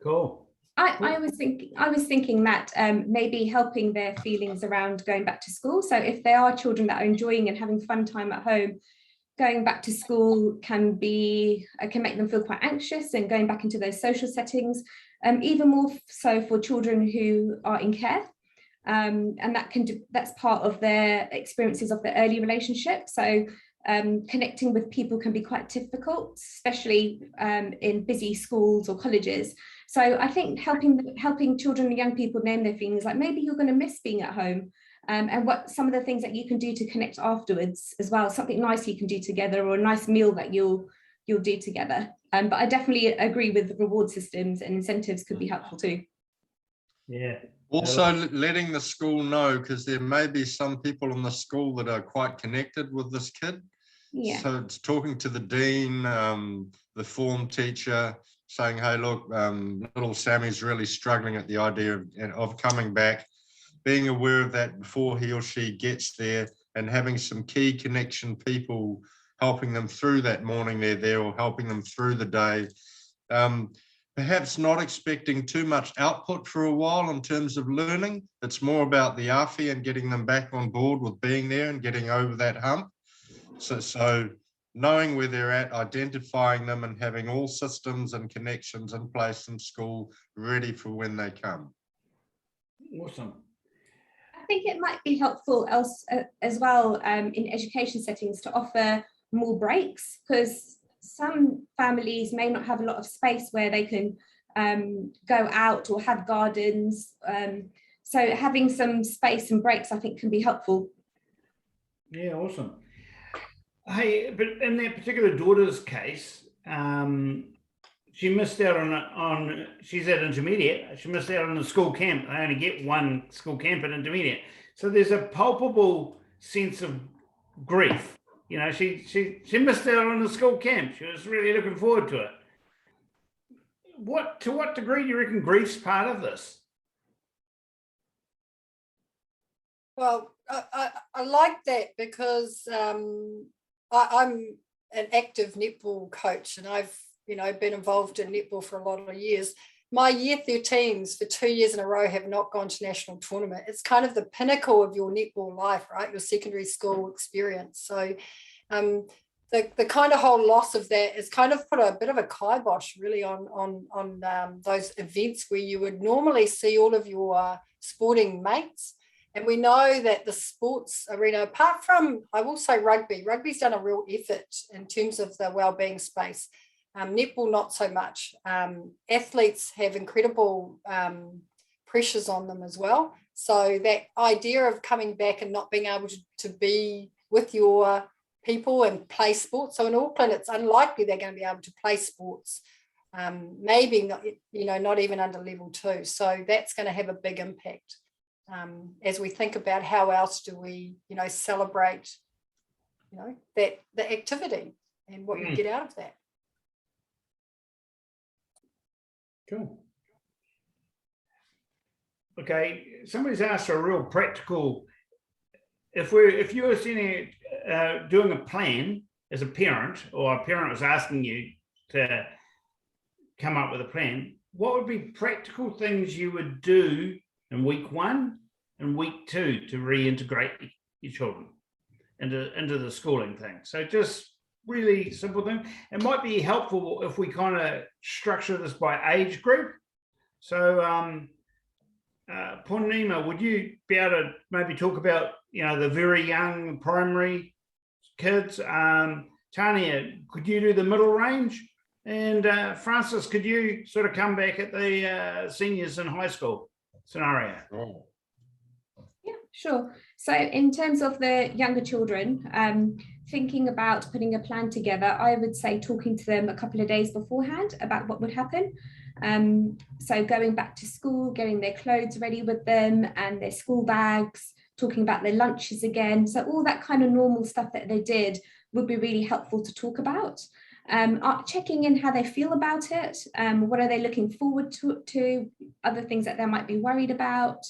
cool. I was thinking that maybe helping their feelings around going back to school. So if there are children that are enjoying and having fun time at home, going back to school can make them feel quite anxious, and going back into those social settings, even more so for children who are in care, and that's part of their experiences of their early relationship. So connecting with people can be quite difficult, especially in busy schools or colleges. So I think helping children and young people name their feelings, like maybe you're going to miss being at home, and what some of the things that you can do to connect afterwards as well, something nice you can do together, or a nice meal that you'll do together. But I definitely agree with the reward systems, and incentives could be helpful too. Yeah. Also letting the school know, because there may be some people in the school that are quite connected with this kid. Yeah. So it's talking to the dean, the form teacher, saying, hey, look, little Sammy's really struggling at the idea of coming back, being aware of that before he or she gets there, and having some key connection people helping them through that morning they're there, or helping them through the day. Perhaps not expecting too much output for a while in terms of learning. It's more about the awhi and getting them back on board with being there and getting over that hump. So knowing where they're at, identifying them, and having all systems and connections in place in school ready for when they come. Awesome. I think it might be helpful as well in education settings to offer more breaks, because some families may not have a lot of space where they can go out or have gardens. So having some space and breaks, I think, can be helpful. Yeah, awesome. Hey, but in that particular daughter's case, she missed out on she's at intermediate. She missed out on the school camp. They only get one school camp at intermediate. So there's a palpable sense of grief. You know, she missed out on the school camp. She was really looking forward to it. To what degree do you reckon grief's part of this? Well, I like that because I'm an active netball coach, and I've been involved in netball for a lot of years. My year 13s for 2 years in a row have not gone to national tournament. It's kind of the pinnacle of your netball life, right? Your secondary school experience. So the kind of whole loss of that has kind of put a bit of a kibosh really on those events where you would normally see all of your sporting mates. And we know that the sports arena, apart from, I will say rugby's done a real effort in terms of the wellbeing space. Netball, not so much. Athletes have incredible pressures on them as well. So that idea of coming back and not being able to be with your people and play sports. So in Auckland, it's unlikely they're going to be able to play sports, maybe not, not even under level 2. So that's going to have a big impact as we think about how else do we, celebrate, that the activity and what you get out of that. Cool. Okay, somebody's asked a real practical. If you were sitting doing a plan as a parent, or a parent was asking you to come up with a plan, what would be practical things you would do in week 1 and week 2 to reintegrate your children into the schooling thing? So just really simple thing. It might be helpful if we kind of structure this by age group. So Ponima, would you be able to maybe talk about the very young primary kids? Tania, could you do the middle range? And Francis, could you sort of come back at the seniors in high school scenario? Oh. Yeah, sure. So in terms of the younger children, thinking about putting a plan together, I would say talking to them a couple of days beforehand about what would happen. So going back to school, getting their clothes ready with them and their school bags, talking about their lunches again. So all that kind of normal stuff that they did would be really helpful to talk about. Checking in how they feel about it. What are they looking forward to? Other things that they might be worried about.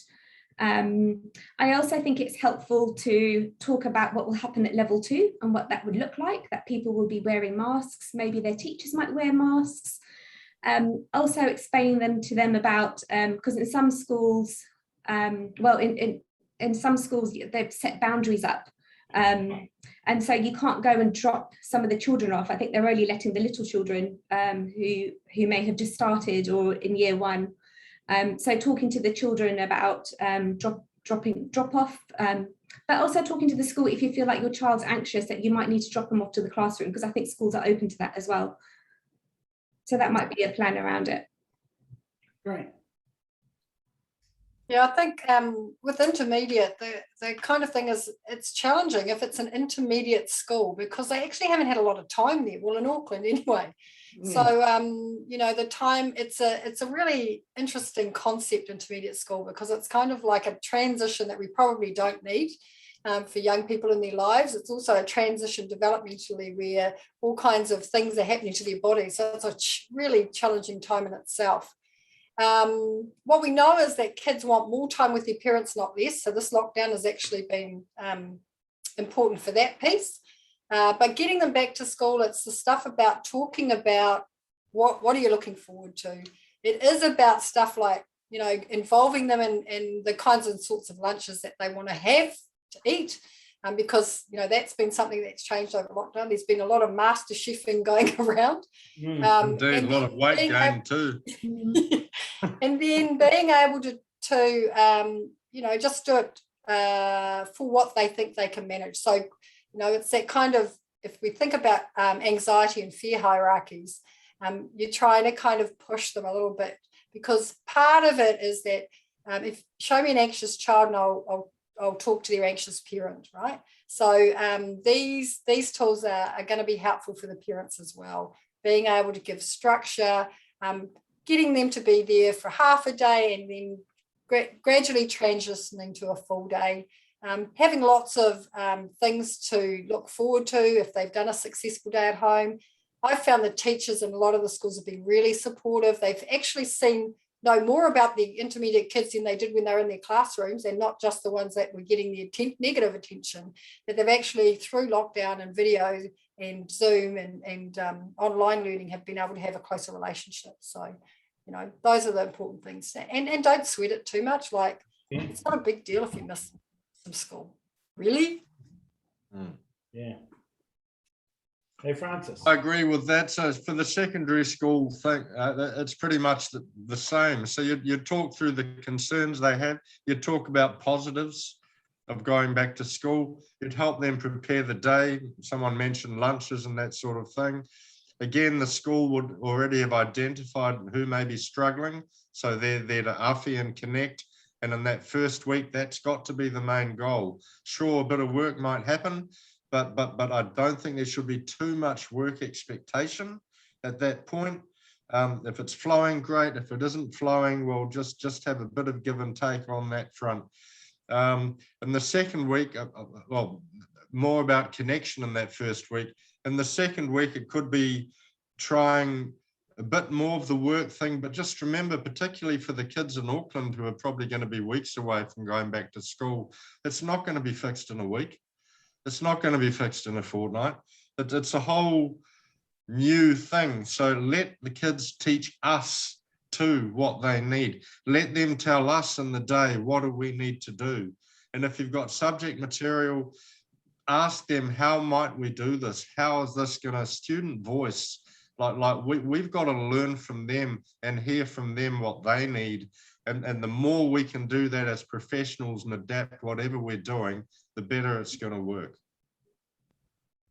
I also think it's helpful to talk about what will happen at level 2 and what that would look like, that people will be wearing masks, maybe their teachers might wear masks. Also explaining to them about, because in some schools, in some schools they've set boundaries up, and so you can't go and drop some of the children off. I think they're only letting the little children who may have just started or in year 1. So talking to the children about drop off, but also talking to the school if you feel like your child's anxious that you might need to drop them off to the classroom, because I think schools are open to that as well. So that might be a plan around it. Great. Yeah, I think with intermediate, the kind of thing is it's challenging if it's an intermediate school because they actually haven't had a lot of time there. Well, in Auckland anyway. So, the time, it's a really interesting concept, intermediate school, because it's kind of like a transition that we probably don't need for young people in their lives. It's also a transition developmentally where all kinds of things are happening to their bodies. So it's a really challenging time in itself. What we know is that kids want more time with their parents, not less. So this lockdown has actually been important for that piece. But getting them back to school, it's the stuff about talking about what are you looking forward to. It is about stuff like, involving them in the kinds and sorts of lunches that they want to have to eat. Because, that's been something that's changed over lockdown. There's been a lot of master chefing going around. Indeed, a lot of weight gain too. And then being able to just do it for what they think they can manage. So, it's that kind of, if we think about anxiety and fear hierarchies, you're trying to kind of push them a little bit, because part of it is that if show me an anxious child and I'll talk to their anxious parent, right? So these tools are going to be helpful for the parents as well. Being able to give structure, getting them to be there for half a day and then gradually transitioning to a full day. Having lots of things to look forward to if they've done a successful day at home. I've found the teachers in a lot of the schools have been really supportive. They've actually know more about the intermediate kids than they did when they were in their classrooms, and not just the ones that were getting the negative attention, that they've actually, through lockdown and video and Zoom and online learning, have been able to have a closer relationship. So, those are the important things. And don't sweat it too much. Like, it's not a big deal if you miss some school. Really? Yeah. Hey, Francis. I agree with that. So for the secondary school thing, it's pretty much the same. So you talk through the concerns they have. You talk about positives of going back to school. You'd help them prepare the day. Someone mentioned lunches and that sort of thing. Again, the school would already have identified who may be struggling. So they're there to awhi and connect And in that first week, that's got to be the main goal. Sure, a bit of work might happen, but I don't think there should be too much work expectation at that point. If it's flowing, great. If it isn't flowing, we'll just have a bit of give and take on that front. In the second week, well, more about connection in that first week. In the second week, it could be trying a bit more of the work thing, but just remember, particularly for the kids in Auckland who are probably going to be weeks away from going back to school, it's not going to be fixed in a week. It's not going to be fixed in a fortnight. It's a whole new thing. So let the kids teach us too what they need. Let them tell us in the day, what do we need to do? And if you've got subject material, ask them, how might we do this? How is this going to student voice? Like we've got to learn from them and hear from them what they need. And the more we can do that as professionals and adapt whatever we're doing, the better it's going to work.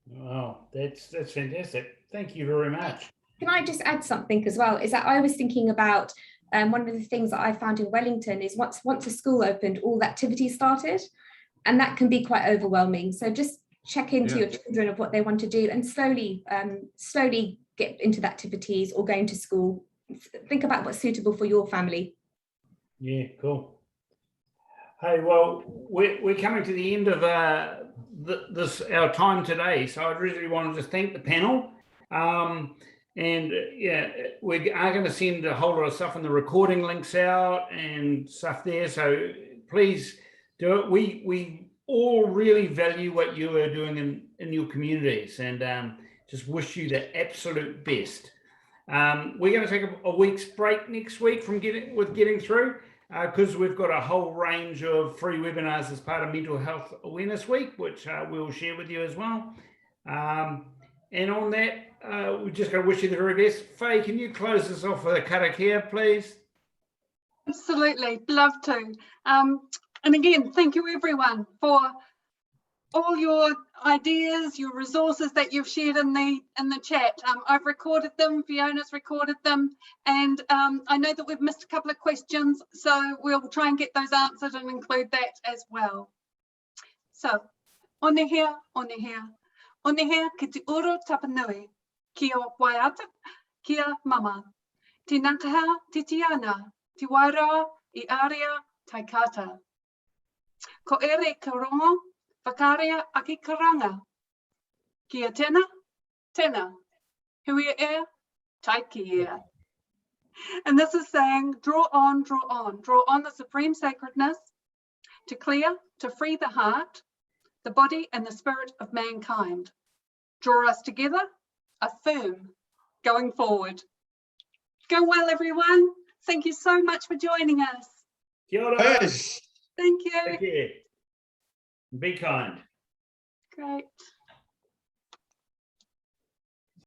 Wow, that's fantastic. Thank you very much. Can I just add something as well? Is that I was thinking about one of the things that I found in Wellington is once a school opened, all the activities started, and that can be quite overwhelming. So just check into your children of what they want to do, and slowly get into the activities or going to school. Think about what's suitable for your family. Yeah, cool. Hey, well, we're coming to the end of our time today, so I really wanted to thank the panel. And yeah, we are going to send a whole lot of stuff and the recording links out and stuff there, so please do it. We all really value what you are doing in your communities, and just wish you the absolute best. We're going to take a week's break next week from getting through, because we've got a whole range of free webinars as part of Mental Health Awareness Week, which we'll share with you as well. And on that, we're just going to wish you the very best. Faye, can you close us off with a karakia, please? Absolutely, love to. And again, thank you everyone for all your ideas, your resources that you've shared in the chat. I've recorded them, Fiona's recorded them, and I know that we've missed a couple of questions, so we'll try and get those answered and include that as well. So, onehea, onehea, onehea ki te uro tapanui, kia waiata, kia mama, te nakaha, te tiana, te wairā, I aria, taikata. Ko ere ka rongo, whakaria aki karanga. Kia tena, tena. Hui e, taiki e. And this is saying, draw on the supreme sacredness to clear, to free the heart, the body and the spirit of mankind. Draw us together, affirm, going forward. Go well, everyone. Thank you so much for joining us. Kia ora. Yes. Thank you. Thank you. Be kind. Great.